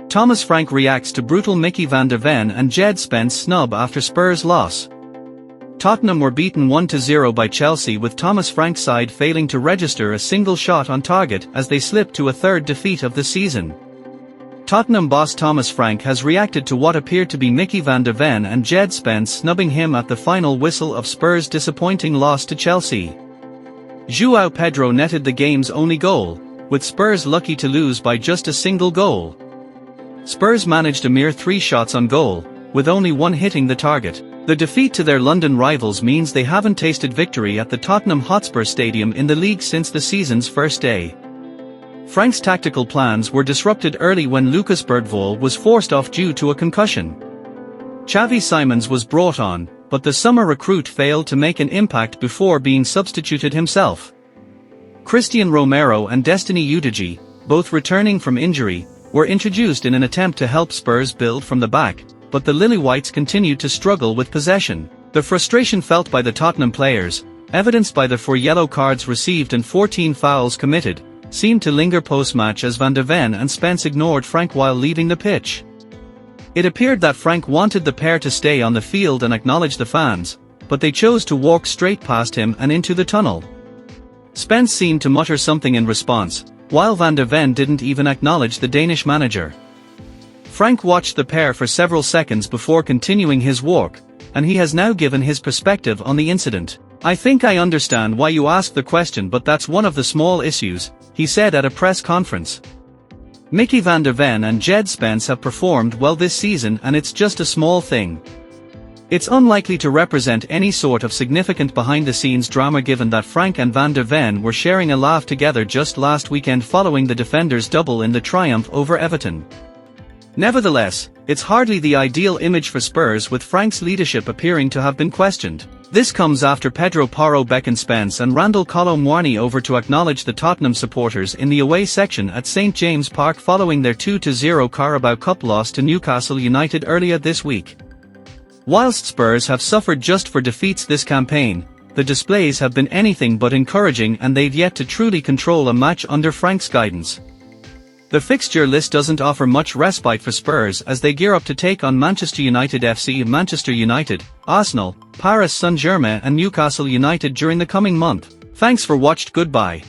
Thomas Frank reacts to brutal Micky Van de Ven and Djed Spence snub after Spurs loss. Tottenham were beaten 1-0 by Chelsea, with Thomas Frank's side failing to register a single shot on target as they slipped to a third defeat of the season. Tottenham boss Thomas Frank has reacted to what appeared to be Micky Van de Ven and Djed Spence snubbing him at the final whistle of Spurs' disappointing loss to Chelsea. João Pedro netted the game's only goal, with Spurs lucky to lose by just a single goal. Spurs managed a mere 3 shots on goal, with only one hitting the target. The defeat to their London rivals means they haven't tasted victory at the Tottenham Hotspur Stadium in the league since the season's first day. Frank's tactical plans were disrupted early when Lucas Bergwall was forced off due to a concussion. Xavi Simons was brought on, but the summer recruit failed to make an impact before being substituted himself. Christian Romero and Destiny Udogie, both returning from injury, were introduced in an attempt to help Spurs build from the back, but the Lily Whites continued to struggle with possession. The frustration felt by the Tottenham players, evidenced by the 4 yellow cards received and 14 fouls committed, seemed to linger post-match as Van de Ven and Spence ignored Frank while leaving the pitch. It appeared that Frank wanted the pair to stay on the field and acknowledge the fans, but they chose to walk straight past him and into the tunnel. Spence seemed to mutter something in response, while Van de Ven didn't even acknowledge the Danish manager. Frank watched the pair for several seconds before continuing his walk, and he has now given his perspective on the incident. "I think I understand why you asked the question, but that's one of the small issues," he said at a press conference. "Micky Van de Ven and Djed Spence have performed well this season, and it's just a small thing. It's unlikely to represent any sort of significant behind-the-scenes drama given that Frank and Van de Ven were sharing a laugh together just last weekend following the defenders' double in the triumph over Everton. Nevertheless, it's hardly the ideal image for Spurs, with Frank's leadership appearing to have been questioned. This comes after Pedro Porro beckoned Spence and Randall Kolo Muani over to acknowledge the Tottenham supporters in the away section at St James Park following their 2-0 Carabao Cup loss to Newcastle United earlier this week. Whilst Spurs have suffered just for defeats this campaign, the displays have been anything but encouraging, and they've yet to truly control a match under Frank's guidance. The fixture list doesn't offer much respite for Spurs as they gear up to take on Manchester United FC, Manchester United, Arsenal, Paris Saint-Germain and Newcastle United during the coming month. Thanks for watched. Goodbye.